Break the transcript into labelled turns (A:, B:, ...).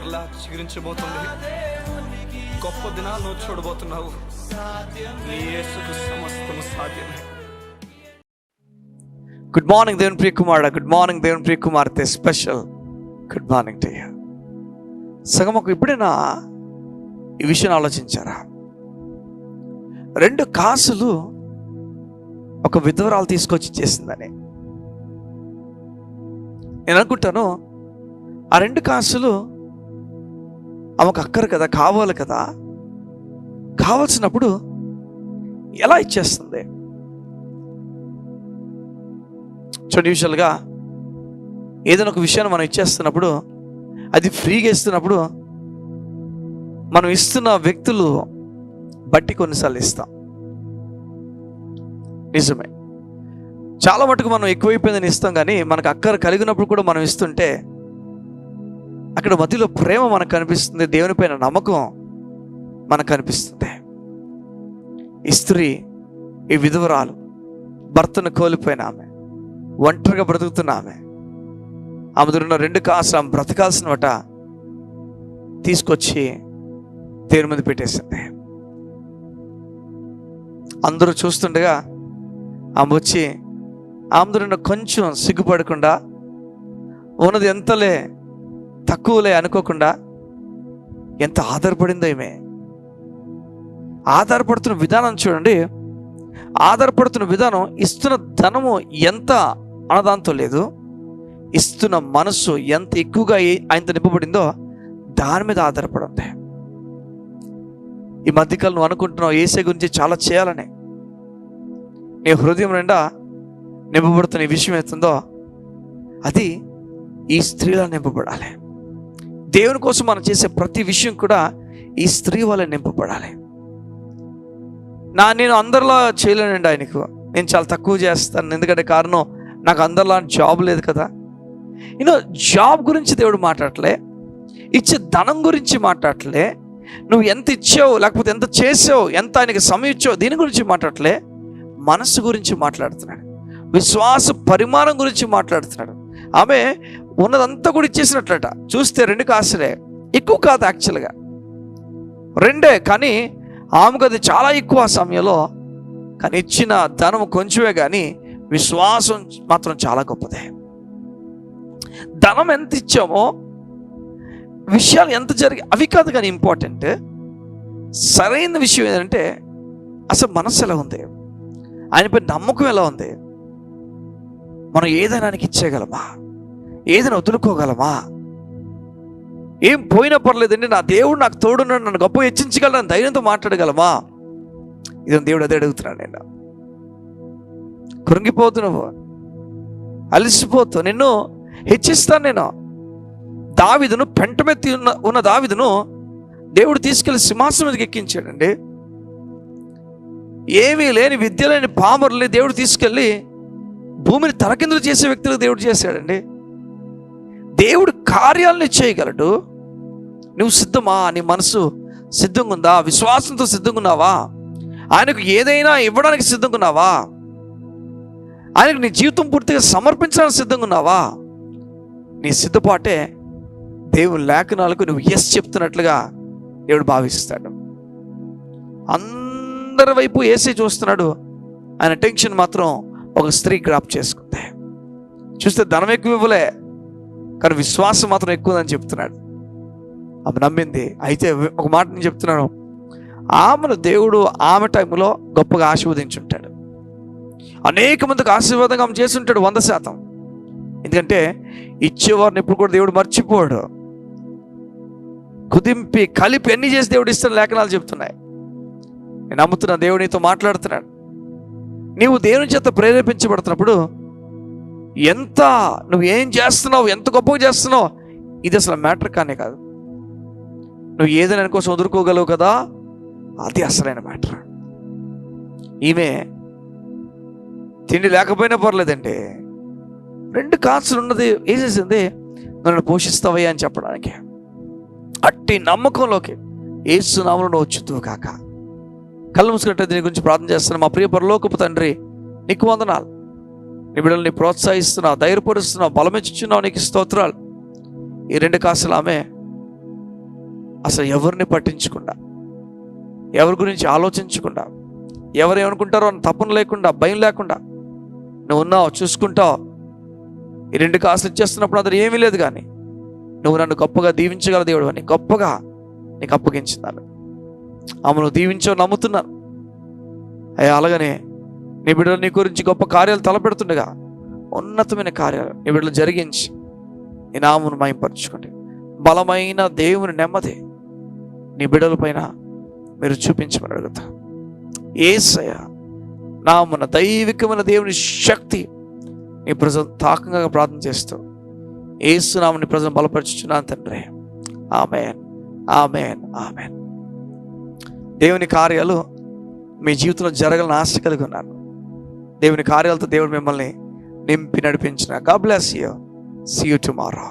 A: మరలా చిగురించబోతుంది. గొప్ప దినాలను చూడబోతున్నావు. నీ యేసుకు సమస్తము సాధ్యమే.
B: గుడ్ మార్నింగ్ దేవుని ప్రియ కుమారుడా, గుడ్ మార్నింగ్ దేవుని ప్రియ కుమార్తె, special good morning to you. సగమకు ఎప్పుడైనా ఈ విషయం ఆలోచించారా? 2 కాసులు ఒక విధవరాలు తీసుకొచ్చి ఇచ్చేసిందని. నేను అనుకుంటాను, ఆ 2 కాసులు ఆమెకు అక్కరు కదా, కావాలి కదా. కావాల్సినప్పుడు ఎలా ఇచ్చేస్తుంది? చూడండి, యూజువల్గా ఏదైనా ఒక విషయాన్ని మనం ఇచ్చేస్తున్నప్పుడు, అది ఫ్రీగా ఇస్తున్నప్పుడు మనం ఇస్తున్న వ్యక్తులు బట్టి కొన్నిసార్లు ఇస్తాం. నిజమే, చాలా మటుకు మనం ఎక్కువైపోయిందని ఇస్తాం, కానీ మనకు అక్కర కలిగినప్పుడు కూడా మనం ఇస్తుంటే అక్కడ మధ్యలో ప్రేమ మనకు కనిపిస్తుంది, దేవుని పైన నమ్మకం మనకు కనిపిస్తుంది. ఈ స్త్రీ, ఈ విధవరాలు, భర్తను కోల్పోయిన ఆమె, ఒంటరిగా బ్రతుకుతున్న ఆమె దగ్గర 2 కాసులు ఆమె బ్రతకాల్సినవట తీసుకొచ్చి దేవుని మీద పెట్టేసింది. అందరూ చూస్తుండగా ఆమె వచ్చి ఆమె కొంచెం సిగ్గుపడకుండా, ఉన్నది ఎంతలే తక్కువలే అనుకోకుండా ఎంత ఆధారపడిందో ఈమె. ఆధారపడుతున్న విధానం చూడండి. ఆధారపడుతున్న విధానం, ఇస్తున్న ధనము ఎంత అన్నదాంతో లేదు, ఇస్తున్న మనస్సు ఎంత ఎక్కువగా ఆయనతో నింపబడిందో దాని మీద ఆధారపడింది. ఈ మధ్యకాలం నువ్వు అనుకుంటున్నావు యేసే గురించి చాలా చేయాలని. నీ హృదయం నిండా నింపబడుతున్న ఈ విషయం అవుతుందో అది ఈ స్త్రీలా నింపబడాలి. దేవుని కోసం మనం చేసే ప్రతి విషయం కూడా ఈ స్త్రీ వల్ల నింపబడాలి. నేను అందరిలా చేయలేనండి, ఆయనకు నేను చాలా తక్కువ చేస్తాను, ఎందుకంటే కారణం నాకు అందరిలా జాబ్ లేదు కదా. జాబ్ గురించి దేవుడు మాట్లాడలే, ఇచ్చే ధనం గురించి మాట్లాడలే, నువ్వు ఎంత ఇచ్చావు లేకపోతే ఎంత చేసావు, ఎంత ఆయనకి సమయం ఇచ్చావు, దీని గురించి మాట్లాడలే. మనసు గురించి మాట్లాడుతున్నాడు, విశ్వాస పరిమాణం గురించి మాట్లాడుతున్నాడు. ఆమె ఉన్నదంతా కూడా ఇచ్చేసినట్లట. చూస్తే 2 కాసులే, ఎక్కువ కాదు యాక్చువల్గా 2, కానీ ఆమెకు అది చాలా ఎక్కువ సమయంలో. కానీ ఇచ్చిన ధనం కొంచెమే, కానీ విశ్వాసం మాత్రం చాలా గొప్పదే. ధనం ఎంత ఇచ్చామో, విషయాలు ఎంత జరిగి అవి కాదు, కానీ ఇంపార్టెంట్ సరైన విషయం ఏంటంటే అసలు మనసు ఎలా ఉంది, ఆయనపై నమ్మకం ఎలా ఉంది, మనం ఏదైనా ఆయనకి ఇచ్చేయగలమా, ఏదైనా వదులుకోగలమా? ఏం పోయినా పర్లేదండి, నా దేవుడు నాకు తోడున్నాడు, నన్ను గొప్ప హెచ్చించగలను ధైర్యంతో మాట్లాడగలమా? ఇదని దేవుడు అదే అడుగుతున్నాడు. నేను కృంగిపోతు, నువ్వు అలసిపోతూ, నిన్ను హెచ్చిస్తాను. నేను దావీదును, పెంటమెత్తి ఉన్న దావీదును దేవుడు తీసుకెళ్లి సింహాసనం మీదకి ఎక్కించాడండి. ఏమీ లేని, విద్య లేని పామరుల్ని దేవుడు తీసుకెళ్ళి భూమిని తలకిందులు చేసే వ్యక్తులకు దేవుడు చేశాడండి. దేవుడు కార్యాలని చేయగలడు. నువ్వు సిద్ధమా? నీ మనసు సిద్ధంగా ఉందా? విశ్వాసంతో సిద్ధంగా ఉన్నావా? ఆయనకు ఏదైనా ఇవ్వడానికి సిద్ధంగా ఉన్నావా? ఆయనకు నీ జీవితం పూర్తిగా సమర్పించడానికి సిద్ధంగా ఉన్నావా? నీ సిద్ధపాటే దేవుని లేఖనాలకు నువ్వు ఎస్ చెప్తున్నట్లుగా దేవుడు భావిస్తాడు. అందరి వైపు ఏసే చూస్తున్నాడు, ఆయన టెన్షన్ మాత్రం ఒక స్త్రీ గ్రాప్ చేసుకుంది. చూస్తే ధనం ఎక్కువ ఇవ్వలే, కానీ విశ్వాసం మాత్రం ఎక్కువదని చెప్తున్నాడు. ఆమె నమ్మింది. అయితే ఒక మాట నేను చెప్తున్నాను, ఆమెను దేవుడు ఆమె టైంలో గొప్పగా ఆశీర్వదించుంటాడు. అనేక మందికి ఆశీర్వాదంగా ఆమె చేస్తుంటాడు 100%. ఎందుకంటే ఇచ్చేవారిని ఎప్పుడు కూడా దేవుడు మర్చిపోడు. కుదింపి కలిపి ఎన్ని చేసి దేవుడు ఇస్తున్న లేఖనాలు చెప్తున్నాయి. నేను నమ్ముతున్నా దేవుడు నీతో మాట్లాడుతున్నాడు. నీవు దేవుని చేత ప్రేరేపించబడుతున్నప్పుడు ఎంత నువ్వు ఏం చేస్తున్నావు, ఎంత గొప్పగా చేస్తున్నావు, ఇది అసలు మ్యాటర్ కానే కాదు. నువ్వు ఏదైనా కోసం వదులుకోగలవు కదా, అది అసలైన మ్యాటర్. ఈమె తిండి లేకపోయినా పర్లేదండి, 2 కాసులు ఉన్నది వేసేసింది, నన్ను పోషిస్తావయ్యా అని చెప్పడానికి. అట్టి నమ్మకంలోకి యేసు నామములో వచ్చుదువు కాక. కళ్ళు మూసుకుంటే దీని గురించి ప్రార్థన చేస్తున్నాను. మా ప్రియ పరలోకపు తండ్రి, నీకు వందనాలు. నీ బిడ్డల్ని ప్రోత్సహిస్తున్నావు, ధైర్యపరుస్తున్నావు, బలమిచ్చుచున్నావు, నీకు స్తోత్రాలు. ఈ 2 కాసులు ఆమె అసలు ఎవరిని పట్టించకుండా, ఎవరి గురించి ఆలోచించకుండా, ఎవరు ఏమనుకుంటారో అని తపన లేకుండా, భయం లేకుండా నువ్వు ఉన్నావు, చూసుకుంటావు. ఈ 2 కాసులు ఇచ్చేస్తున్నప్పుడు అతను ఏమీ లేదు, కానీ నువ్వు నన్ను గొప్పగా దీవించగల దేవుడు అని గొప్పగా నీకు అప్పగించిందాను. ఆమె నువ్వు దీవించో నమ్ముతున్నాను అయ్యా. అలాగనే నీ బిడ్డలు నీ గురించి గొప్ప కార్యాలు తలపెడుతుండగా ఉన్నతమైన కార్యాలు నీ బిడ్డలు జరిగించి నీ నామమును మహిమపరచుకోండి. బలమైన దేవుని నెమ్మది నీ బిడ్డల పైన మీరు చూపించమని అడుగుతా. యేసయ్య నామమున దైవికమైన దేవుని శక్తి నీ ప్రజలు తాకంగా ప్రార్థన చేస్తూ యేసు నామమున నీ ప్రజలను బలపరచుచున్నాను తండ్రి. ఆమేన్, ఆమేన్, ఆమేన్. దేవుని కార్యాలు మీ జీవితంలో జరగాలని ఆశ కలిగి ఉన్నాను. దేవుని కార్యాలతో దేవుడు మిమ్మల్ని నింపి నడిపించిన. God bless you. See you tomorrow.